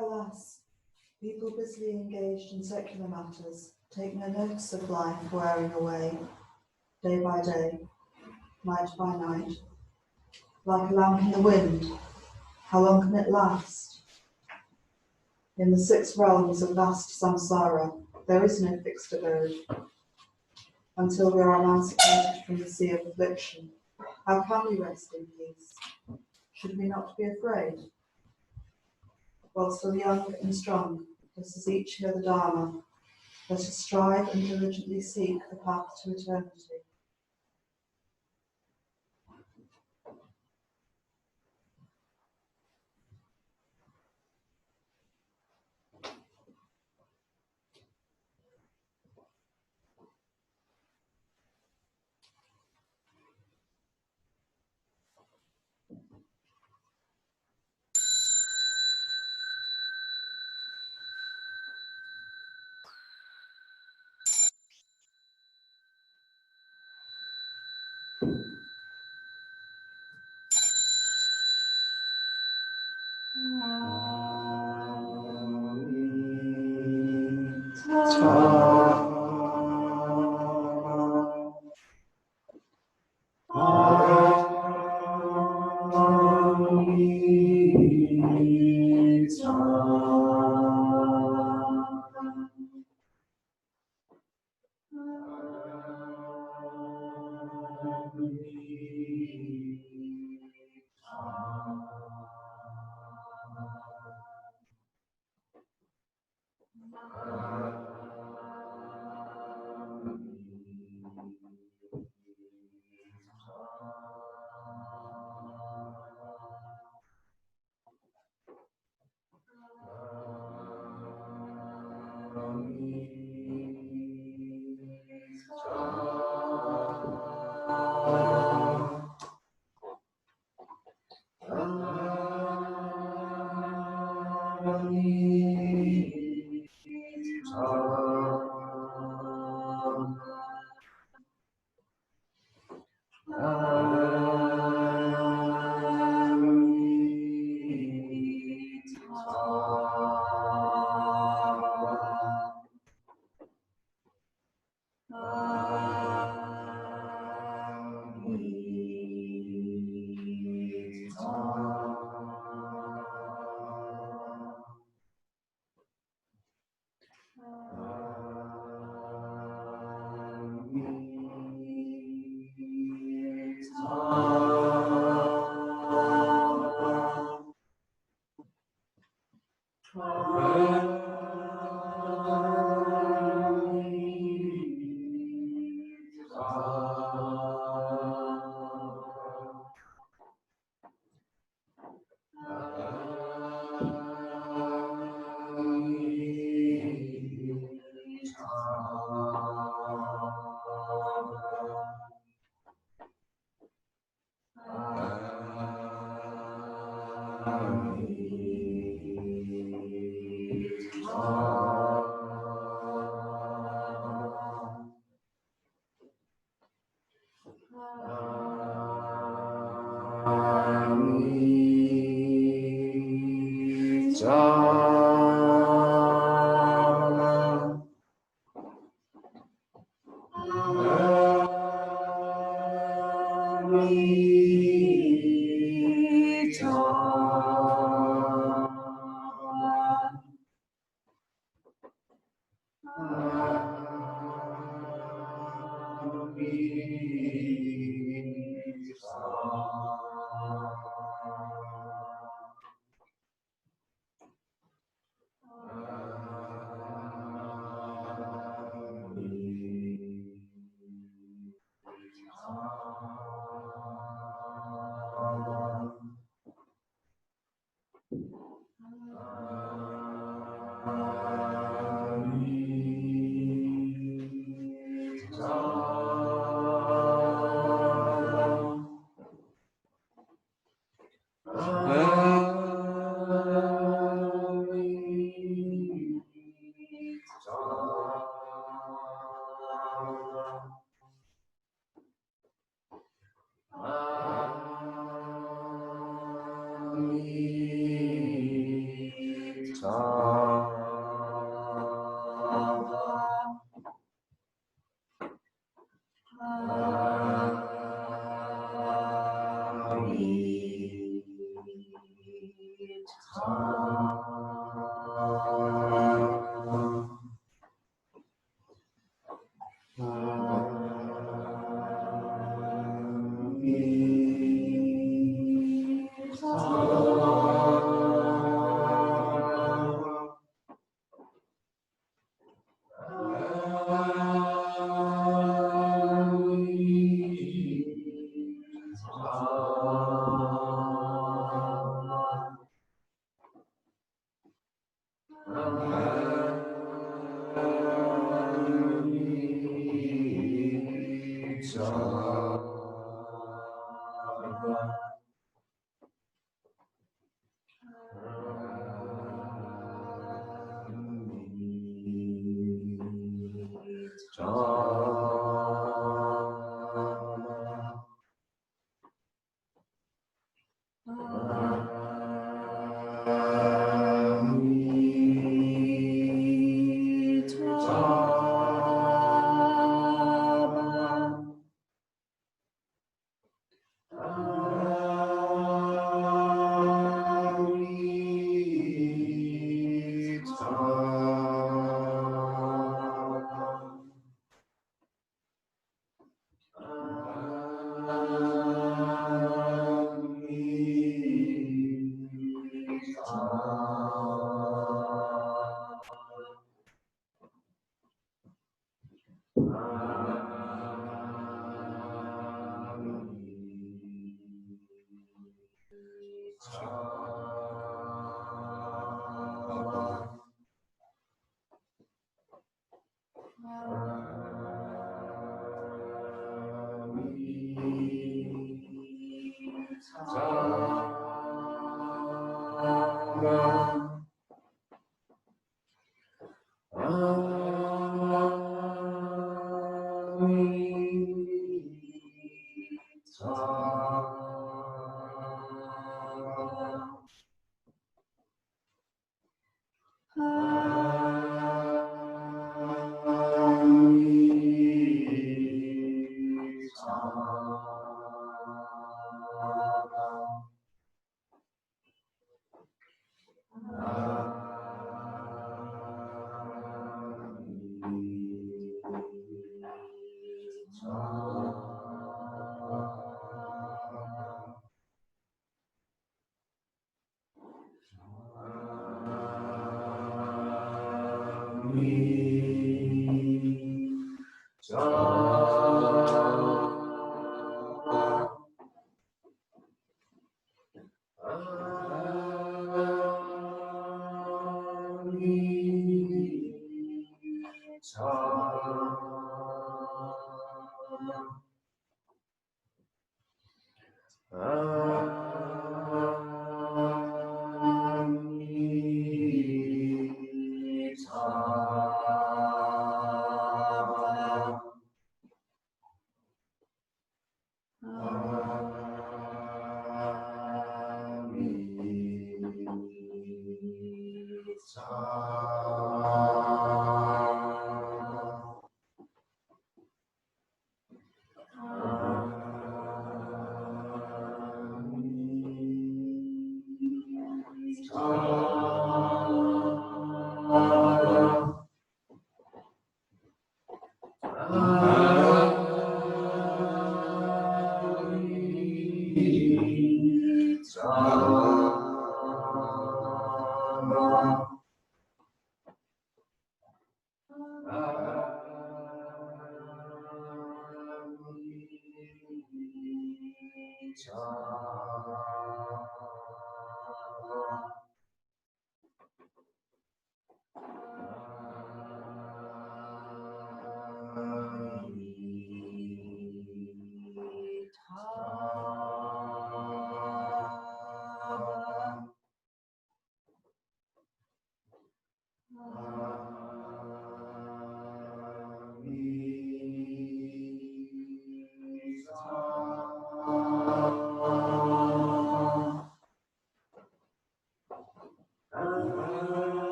Alas, people busily engaged in secular matters take no notice of life wearing away, day by day, night by night, like a lamp in the wind. How long can it last? In the 6 realms of vast samsara, there is no fixed abode. Until we are emancipated from the sea of affliction, how can we rest in peace? Should we not be afraid? While still young and strong, let us each hear the Dharma. Let us strive and diligently seek the path to eternity.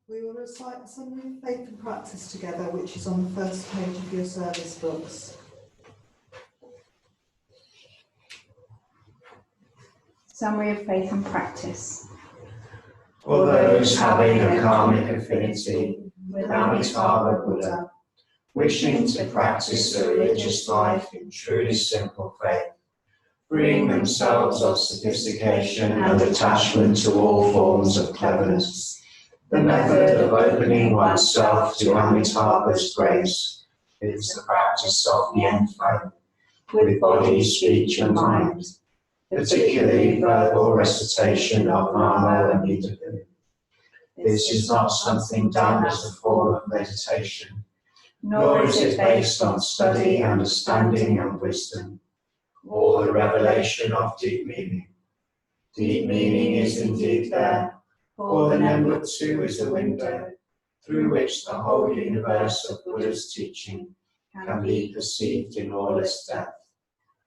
We will recite the Summary of Faith and Practice together, which is on the first page of your service books. Summary of Faith and Practice. For those having a karmic affinity with Amitabha Buddha, wishing to practice a religious life in truly simple faith, freeing themselves of sophistication and attachment to all forms of cleverness, the method of opening oneself to Amitabha's grace is the practice of the Yen-Faith with body, speech and mind, particularly verbal recitation of Nama Amida Butsu. This is not something done as a form of meditation, nor is it based on study, understanding and wisdom, or the revelation of deep meaning. Deep meaning is indeed there, for the Nembutsu is the window through which the whole universe of Buddha's teaching can be perceived in all its depth.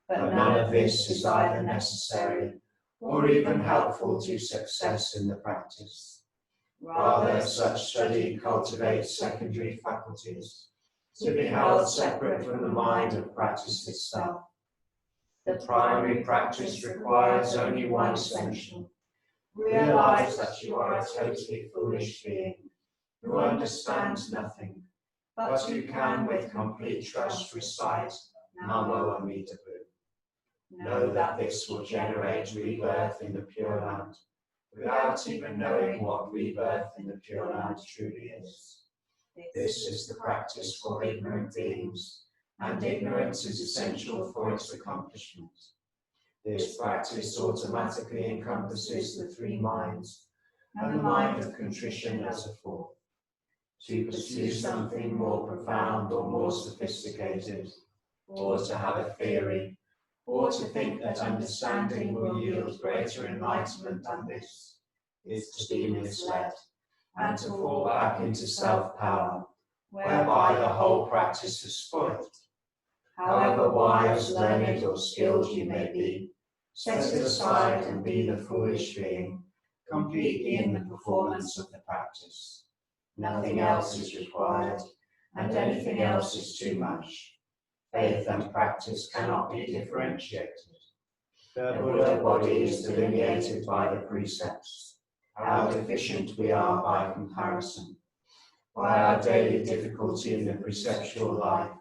But none of this is either necessary or even helpful to success in the practice. Rather, such study cultivates secondary faculties to be held separate from the mind of practice itself. The primary practice requires only one essential. Realize that you are a totally foolish being who understands nothing, but who can with complete trust recite Namo Amida Butsu. Know that this will generate rebirth in the Pure Land, without even knowing what rebirth in the Pure Land truly is. This is the practice for ignorant beings, and ignorance is essential for its accomplishment. This practice automatically encompasses the three minds, and the mind of contrition as a fourth. To pursue something more profound or more sophisticated, or to have a theory, or to think that understanding will yield greater enlightenment than this, is to be misled, and to fall back into self-power, whereby the whole practice is spoiled. However wise, learned, or skilled you may be, Set it aside and be the foolish being, completely in the performance of the practice. Nothing else is required, and anything else is too much. Faith and practice cannot be differentiated. The Buddha body is delineated by the precepts. How deficient we are by comparison. By our daily difficulty in the perceptual life,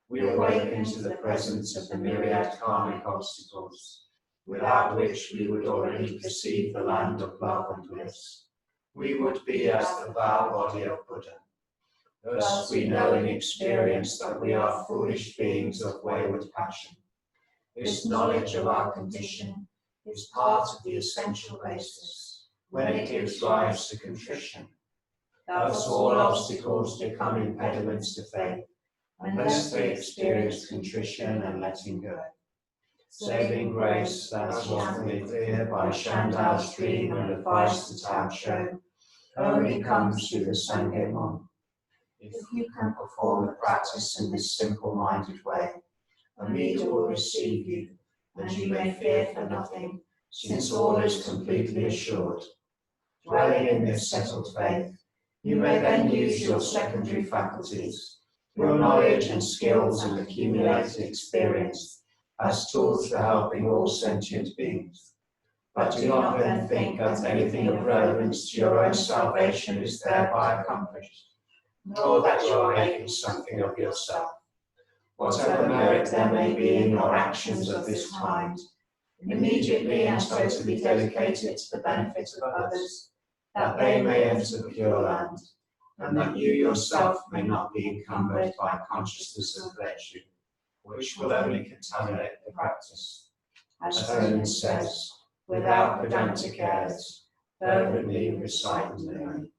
we awaken to the presence of the myriad karmic obstacles, without which we would already perceive the land of love and bliss. We would be as the vow body of Buddha. Thus we know in experience that we are foolish beings of wayward passion. This knowledge of our condition is part of the essential basis, when it gives rise to contrition. Thus all obstacles become impediments to faith, unless they experience contrition and letting go. Saving grace, as was made clear by Shandao's dream and advice the Tao showed, only comes through the Sanghemon. If you can perform the practice in this simple-minded way, Amida will receive you, and you may fear for nothing, since all is completely assured. Dwelling in this settled faith, you may then use your secondary faculties, your knowledge and skills and accumulated experience, as tools for helping all sentient beings. But do not then think that anything of relevance to your own salvation is thereby accomplished, nor that you are making something of yourself. Whatever merit there may be in your actions of this kind, immediately and totally dedicate it to the benefit of others, that they may enter the Pure Land, and that you yourself may not be encumbered by consciousness of virtue, which will only contaminate the practice. As Herman says, without pedantic airs, fervently recite the name.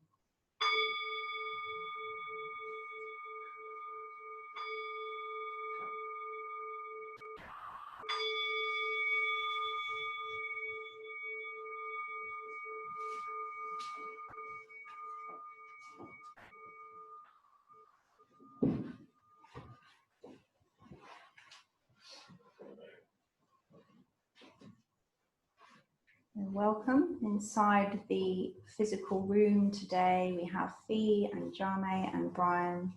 Welcome inside the physical room today. We have Fee and Jame and Brian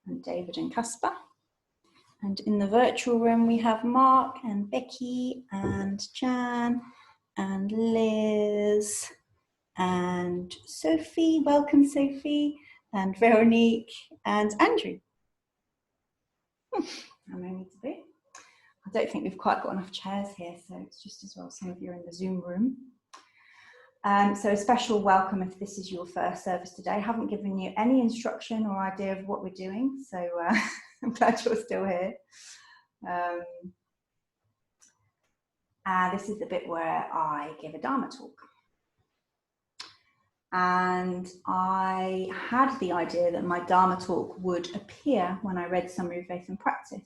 and David and Caspar. And in the virtual room we have Mark and Becky and Jan and Liz and Sophie. Welcome, Sophie, and Veronique and Andrew. How many need to be? I don't think we've quite got enough chairs here, so it's just as well some of you are in the Zoom room. So a special welcome if this is your first service today. I haven't given you any instruction or idea of what we're doing, so I'm glad you're still here. This is the bit where I give a Dharma talk. And I had the idea that my Dharma talk would appear when I read Summary of Faith and Practice.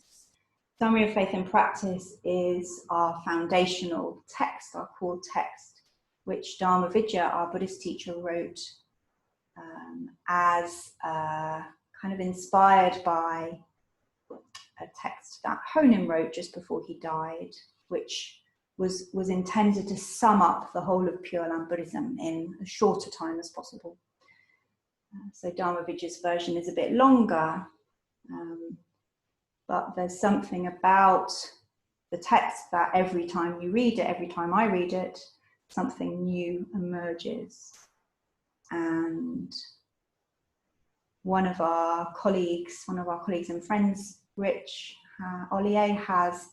Summary of Faith and Practice is our foundational text, our core text, which Dharma Vidya, our Buddhist teacher, wrote as kind of inspired by a text that Honen wrote just before he died, which was intended to sum up the whole of Pure Land Buddhism in as short a time as possible. So Dharma Vidya's version is a bit longer, but there's something about the text that every time you read it, every time I read it, something new emerges. And one of our colleagues and friends, Rich Ollier, has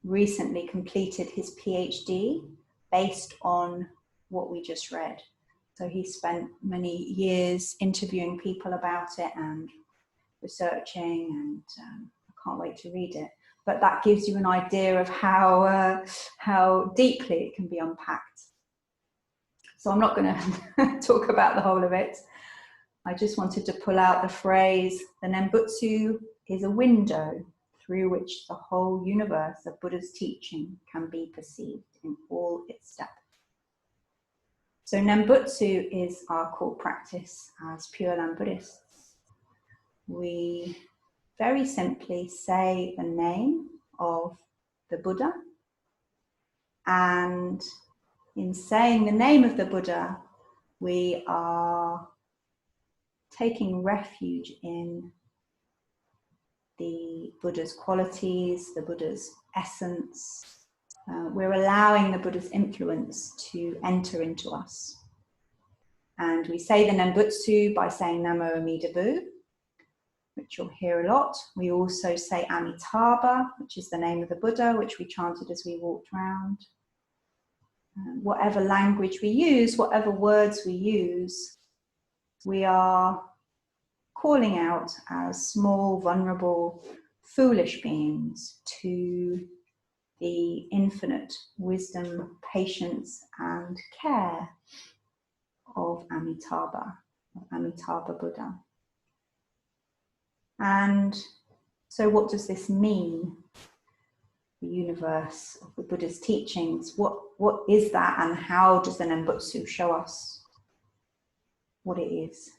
recently completed his PhD based on what we just read. So he spent many years interviewing people about it and researching, and I can't wait to read it. But that gives you an idea of how deeply it can be unpacked. So I'm not going to talk about the whole of it. I just wanted to pull out the phrase, the Nembutsu is a window through which the whole universe of Buddha's teaching can be perceived in all its depth. So Nembutsu is our core practice as Pure Land Buddhists. We very simply say the name of the Buddha And in saying the name of the Buddha, we are taking refuge in the Buddha's qualities, the Buddha's essence. We're allowing the Buddha's influence to enter into us. And we say the Nembutsu by saying Namo Amida Bu, which you'll hear a lot. We also say Amitabha, which is the name of the Buddha, which we chanted as we walked around. Whatever language we use, whatever words we use, we are calling out as small, vulnerable, foolish beings to the infinite wisdom, patience, and care of Amitabha Buddha. And so what does this mean? The universe of the Buddha's teachings. What is that, and how does the Nembutsu show us what it is?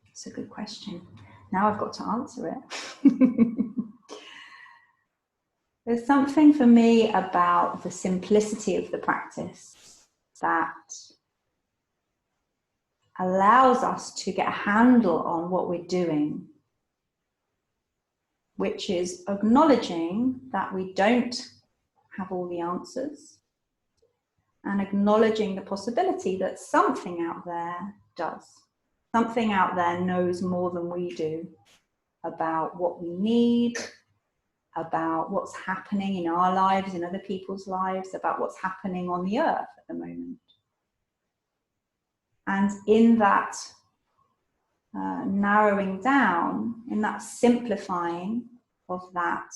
It's a good question. Now I've got to answer it. There's something for me about the simplicity of the practice that allows us to get a handle on what we're doing, which is acknowledging that we don't have all the answers and acknowledging the possibility that something out there does. Something out there knows more than we do about what we need, about what's happening in our lives, in other people's lives, about what's happening on the earth at the moment. And in that narrowing down, in that simplifying of that,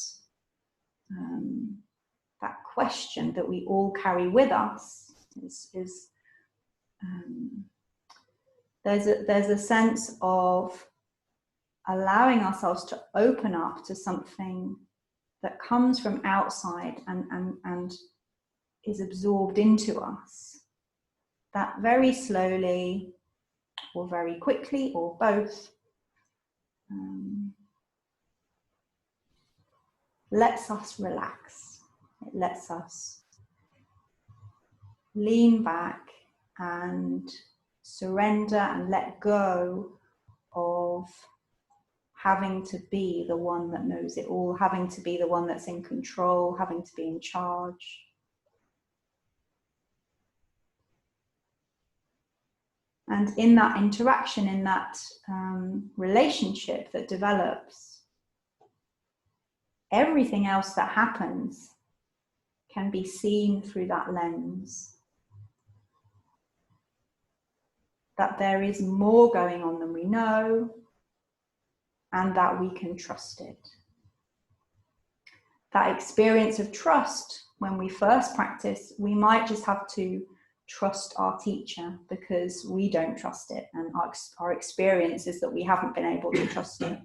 that question that we all carry with us, there's a sense of allowing ourselves to open up to something that comes from outside and is absorbed into us, that very slowly or very quickly or both lets us relax. It lets us lean back and surrender and let go of having to be the one that knows it all, having to be the one that's in control, having to be in charge. And in that interaction, in that relationship that develops, everything else that happens can be seen through that lens. That there is more going on than we know, and that we can trust it. That experience of trust, when we first practice, we might just have to trust our teacher because we don't trust it, and our experience is that we haven't been able to trust it.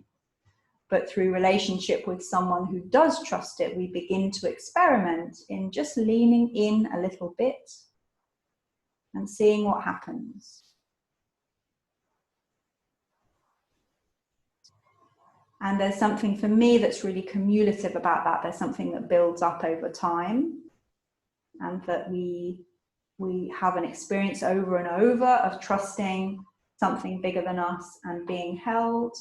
But through relationship with someone who does trust it, we begin to experiment in just leaning in a little bit and seeing what happens. And there's something for me that's really cumulative about that. There's something that builds up over time, and that we have an experience over and over of trusting something bigger than us and being held.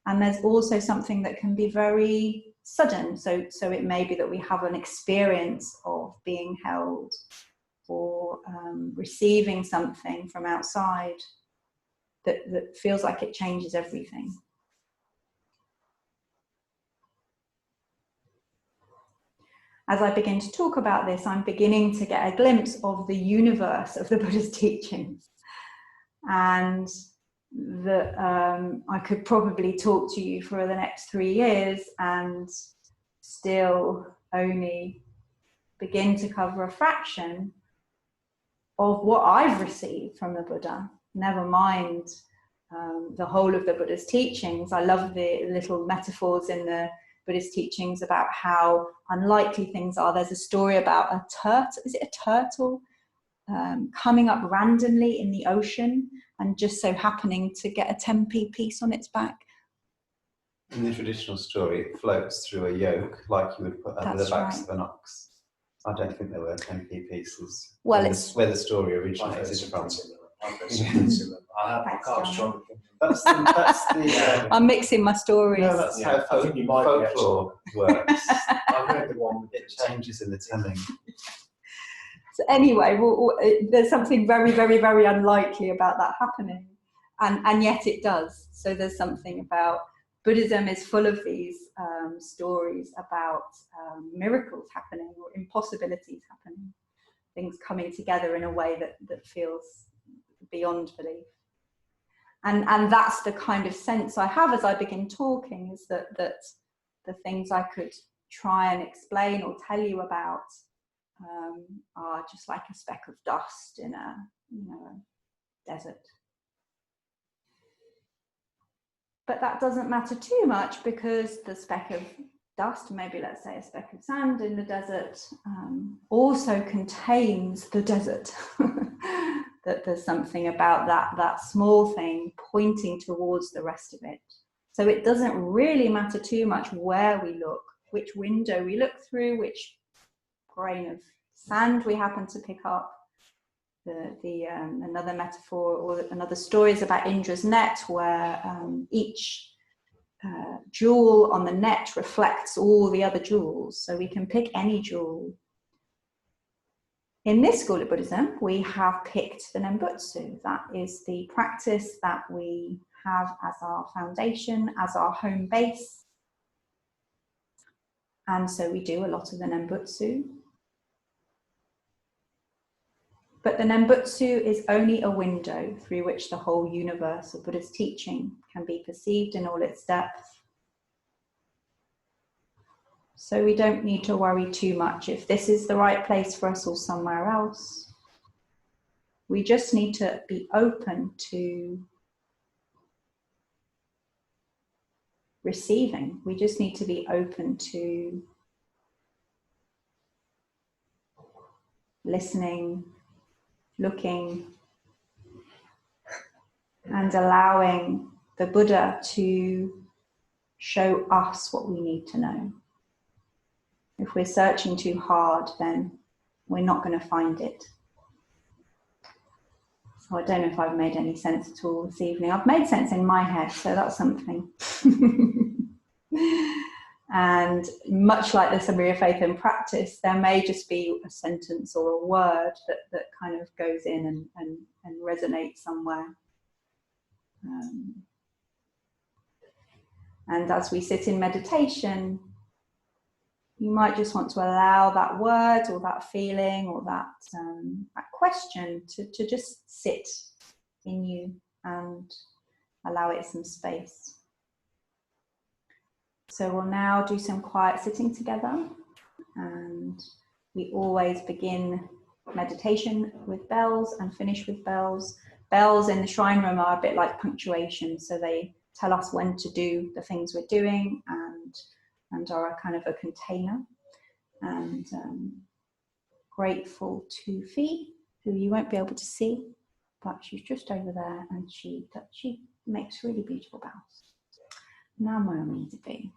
And there's also something that can be very sudden. So it may be that we have an experience of being held or receiving something from outside that feels like it changes everything. As I begin to talk about this, I'm beginning to get a glimpse of the universe of the Buddha's teachings. And that I could probably talk to you for the next 3 years and still only begin to cover a fraction of what I've received from the Buddha, never mind the whole of the Buddha's teachings. I love the little metaphors in the Buddhist teachings about how unlikely things are. There's a story about a turtle, is it a turtle, coming up randomly in the ocean and just so happening to get a 10p piece on its back. in the traditional story, it floats through a yoke like you would put under the That's backs right. of an ox. I don't think there were MP pieces. Well, where it's- where the story originated from. I Thanks, can't John. strongly think That's the I'm mixing my stories. no, that's Yeah, how I think you might be folklore works. I've heard the one with It changes in the telling. So anyway, there's something very, very, very unlikely about that happening, and yet it does. So there's something about Buddhism is full of these stories about miracles happening or impossibilities happening, things coming together in a way that feels beyond belief. And that's the kind of sense I have as I begin talking, is that the things I could try and explain or tell you about are just like a speck of dust in a desert. But that doesn't matter too much, because the speck of dust, maybe let's say a speck of sand in the desert, also contains the desert. That there's something about that small thing pointing towards the rest of it. So it doesn't really matter too much where we look, which window we look through, which grain of sand we happen to pick up. Another metaphor or another story is about Indra's net, where each jewel on the net reflects all the other jewels, so we can pick any jewel. In this school of Buddhism, we have picked the Nembutsu. That is the practice that we have as our foundation, as our home base. And so we do a lot of the Nembutsu. But the Nembutsu is only a window through which the whole universe of Buddha's teaching can be perceived in all its depth. So we don't need to worry too much if this is the right place for us or somewhere else. We just need to be open to receiving. We just need to be open to listening, looking, and allowing the Buddha to show us what we need to know. If we're searching too hard, then we're not going to find it. So I don't know if I've made any sense at all this evening. I've made sense in my head, so that's something. And much like the summary of faith and practice, there may just be a sentence or a word that kind of goes in and resonates somewhere. And as we sit in meditation, you might just want to allow that word or that feeling or that question to just sit in you and allow it some space. So we'll now do some quiet sitting together, and we always begin meditation with bells and finish with bells. Bells in the shrine room are a bit like punctuation, so they tell us when to do the things we're doing and are a kind of a container. And grateful to Fee, who you won't be able to see, but she's just over there, and she makes really beautiful bells. Namo means be.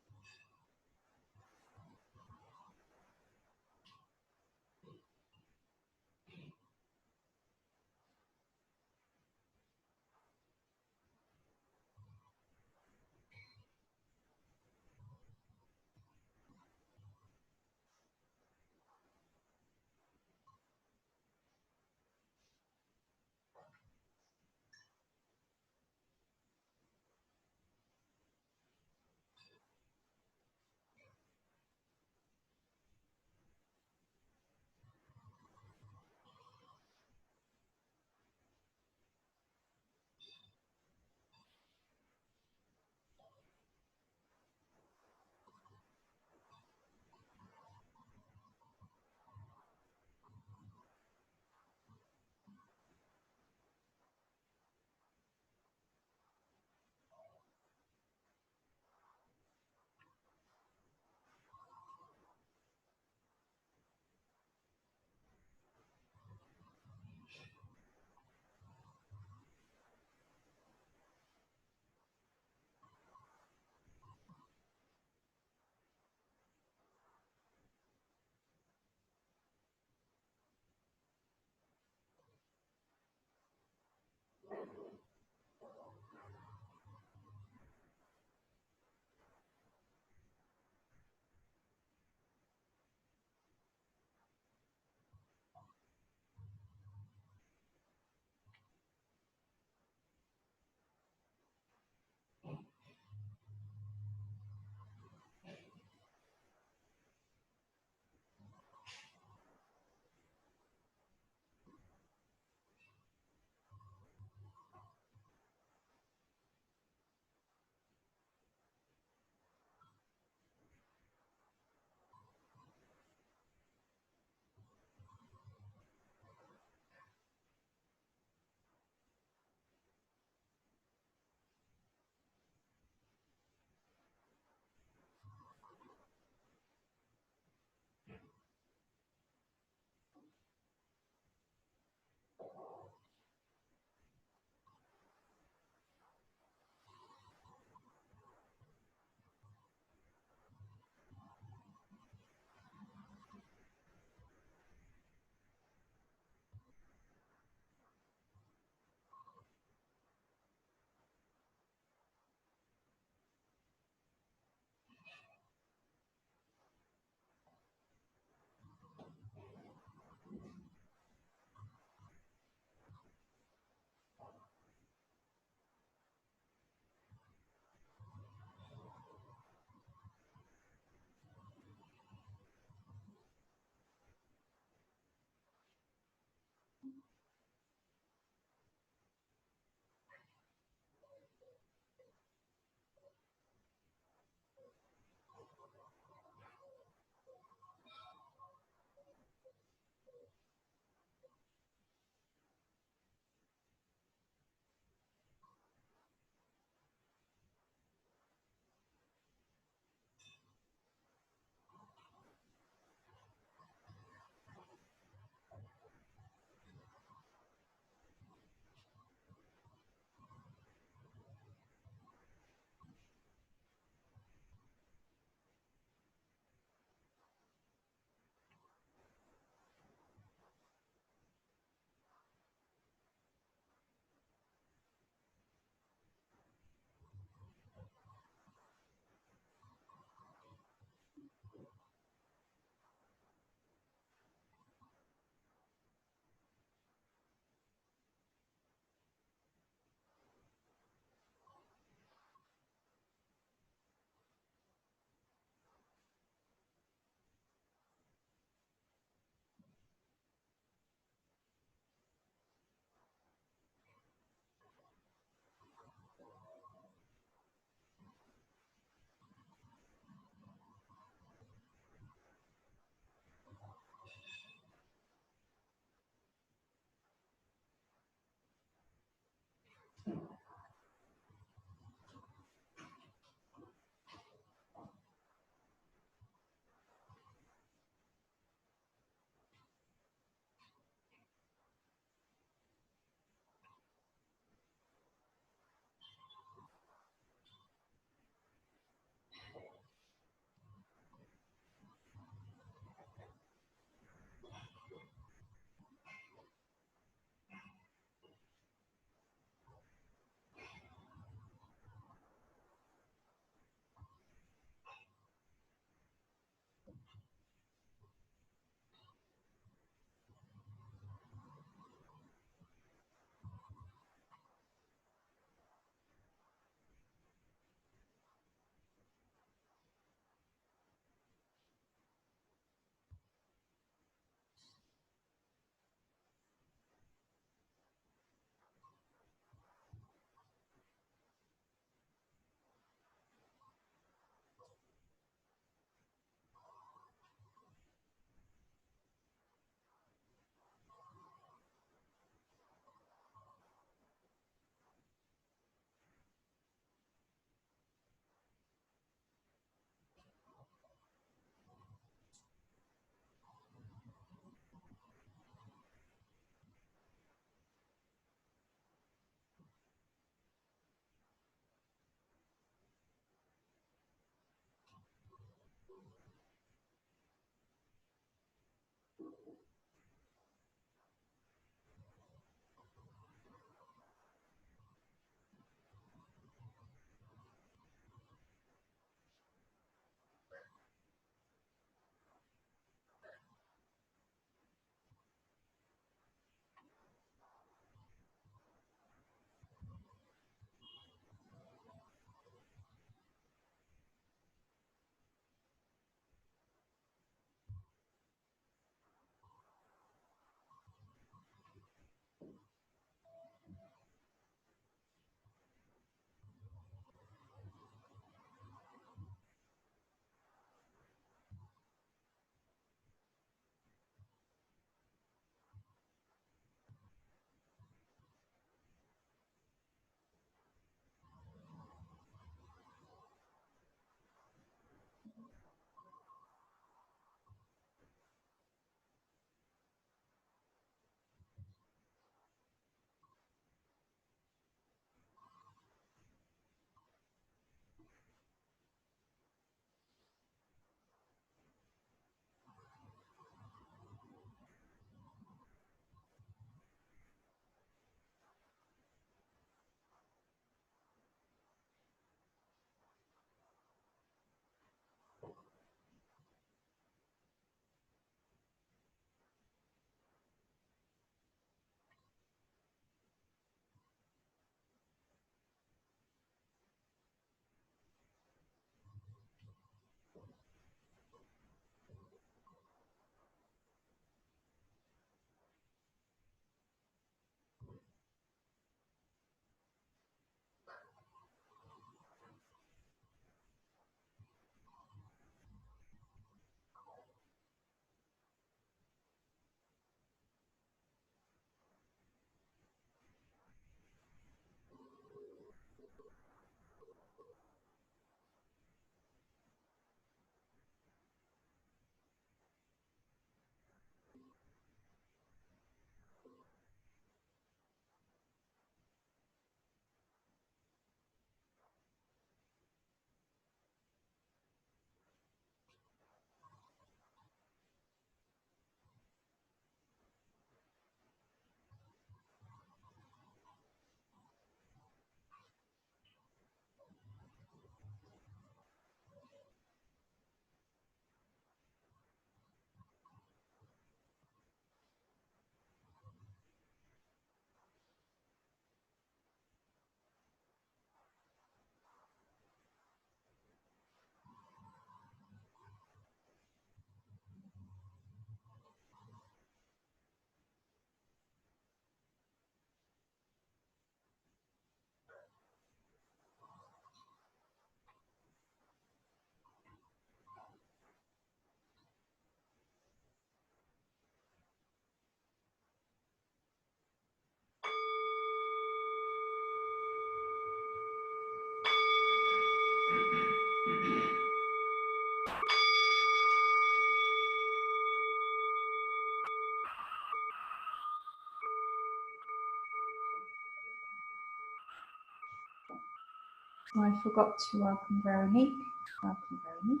I forgot to welcome Veronique. Welcome, Veronique.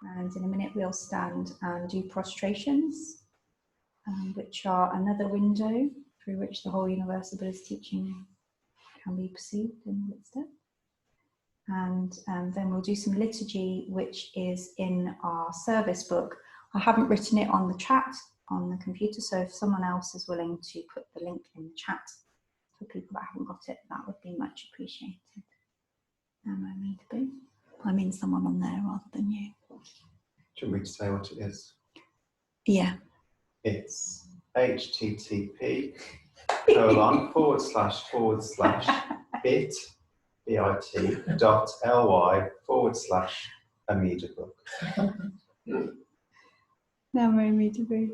And in a minute we'll stand and do prostrations, which are another window through which the whole universe of Buddha's teaching can be perceived in all its depth. And then we'll do some liturgy, which is in our service book. I haven't written it on the chat on the computer, so if someone else is willing to put the link in the chat for people that haven't got it, that would be much appreciated. Am I mean to be? I mean someone on there rather than you. Do you want me to say what it is? Yeah. It's http://bit.ly/Amida book. Am I mean to be?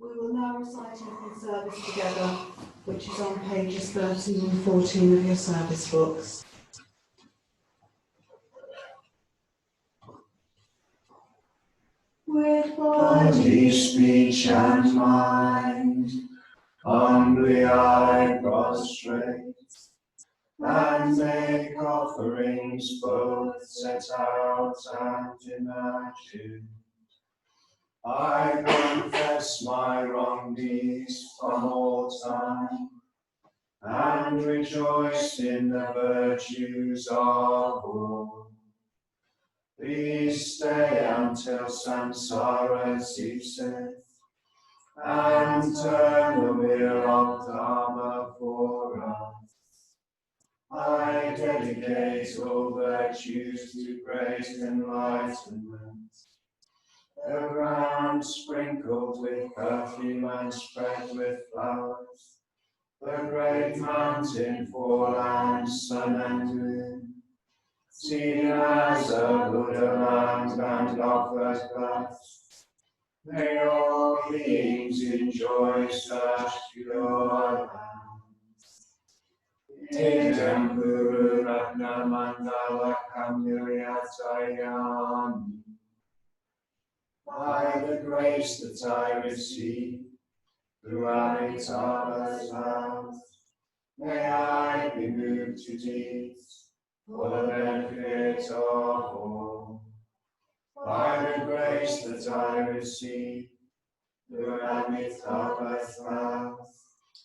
We will now recite Infant Service together, which is on pages 13 and 14 of your service books. With Body, speech, and mind, humbly I prostrate, and make offerings both set out and imagined. I confess my wrong deeds from all time, and rejoice in the virtues of all. Please stay until samsara ceaseth, and turn the wheel of Dharma for us. I dedicate all virtues to great enlightenment. The ground sprinkled with perfume and spread with flowers, the great mountain for land, sun and wind, seen as a Buddha land and offered thus. May all beings enjoy such pure lands. Idam Guru Ratna Mandala Kamyatayami. By the grace that I receive through Amitabha's vows, may I be moved to deeds for the benefit of all. By the grace that I receive through Amitabha's vows,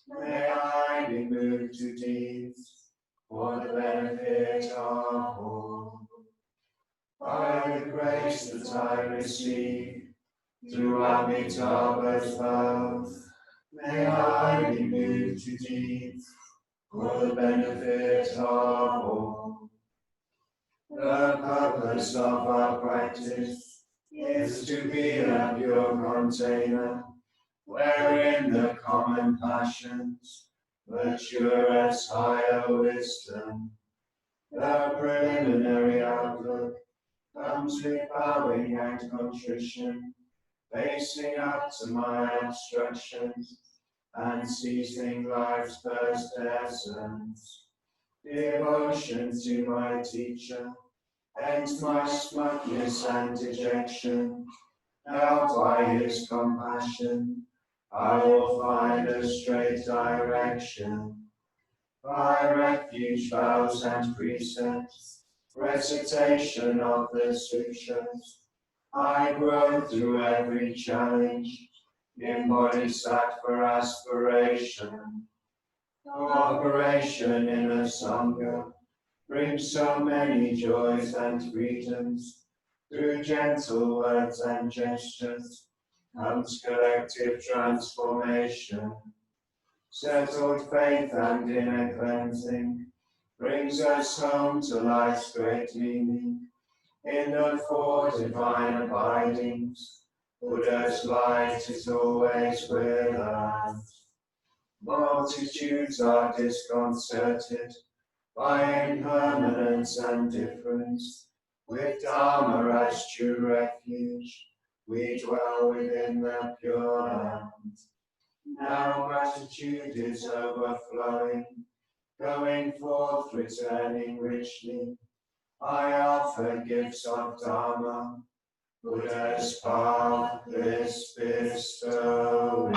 may I be moved to deeds for the benefit of all. By the grace that I receive through Amitabha's vows, may I be moved to deeds for the benefit of all. The purpose of our practice is to be a pure container, wherein the common passions mature as higher wisdom. The preliminary outlook comes with bowing and contrition, facing up to my obstructions and seizing life's first essence. Devotion to my teacher ends my smugness and dejection. Held by his compassion, I will find a straight direction. By refuge, vows, and precepts, recitation of the sutras, I grow through every challenge in bodhisattva aspiration. Cooperation in a sangha brings so many joys and freedoms. Through gentle words and gestures comes collective transformation. Settled faith and inner cleansing brings us home to life's great meaning. In the four divine abidings, Buddha's light is always with us. Multitudes are disconcerted by impermanence and difference. With Dharma as true refuge, we dwell within the pure land. Now gratitude is overflowing, going forth, returning richly. I offer gifts of Dharma, Buddha's path is bestowing.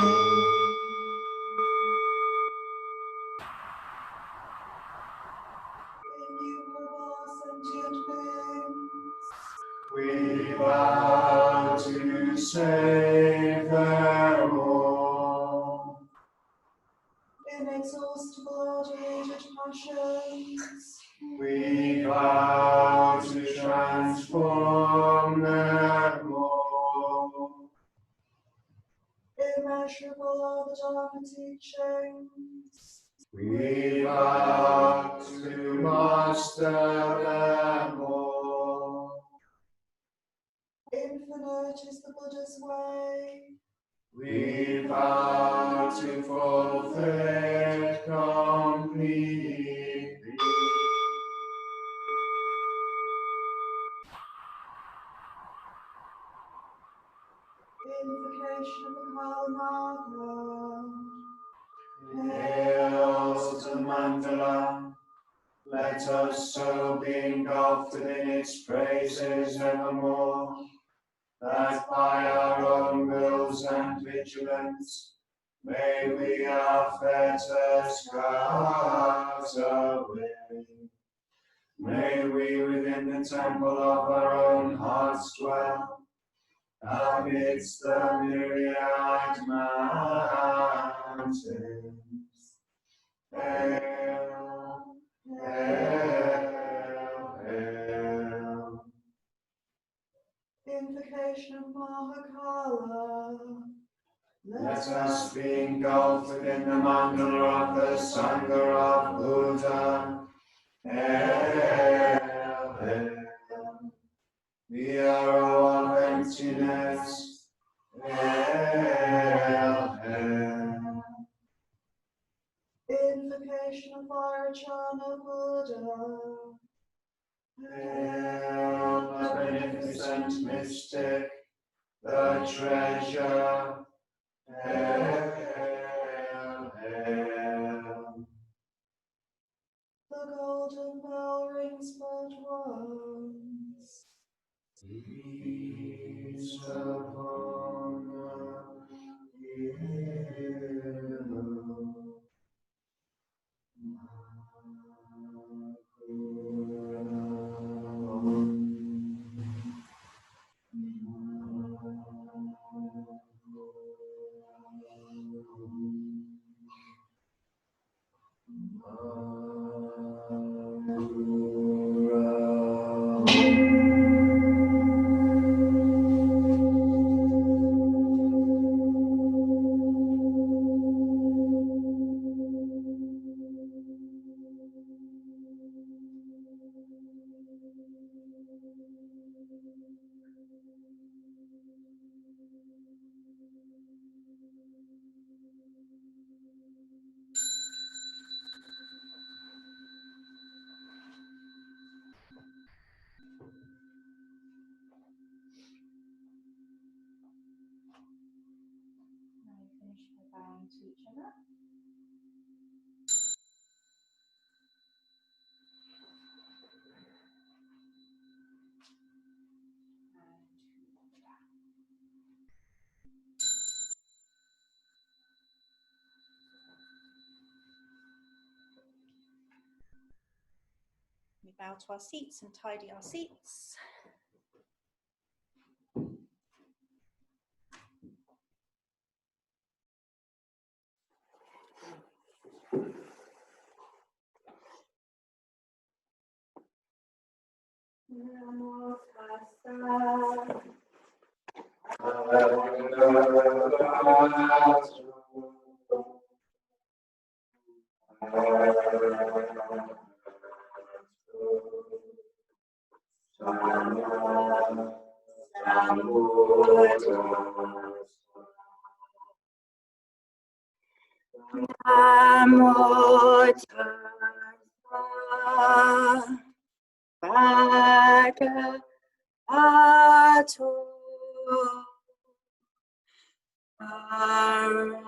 We vow to save them all. Inexhaustible originated passions, We vow to transform them all. immeasurable are the Dharma teachings, We vow to master them all. infinite is the Buddha's way, We vow to fulfill it completely. invocation of the Kalanatha, mandala. Let us so be engulfed within its praises evermore, that by our own wills and vigilance may we our fetters cast away. May we within the temple of our own hearts dwell, amidst the myriad mountains. Hail, hail, hail. Invocation of Mahakala. Let us be engulfed within the mandala of the Sangha of Buddha. Hail, hail. The arrow of emptiness. Hail, hail. Invocation of Vairocana Buddha. Hail, the beneficent mystic, the treasure. Hail, hail. The golden bell rings but once. Peace upon the hill. Now we finish by bowing to each other. We bow to our seats and tidy our seats. Namo Tassa. Namo Tassa Bhagavato Arahato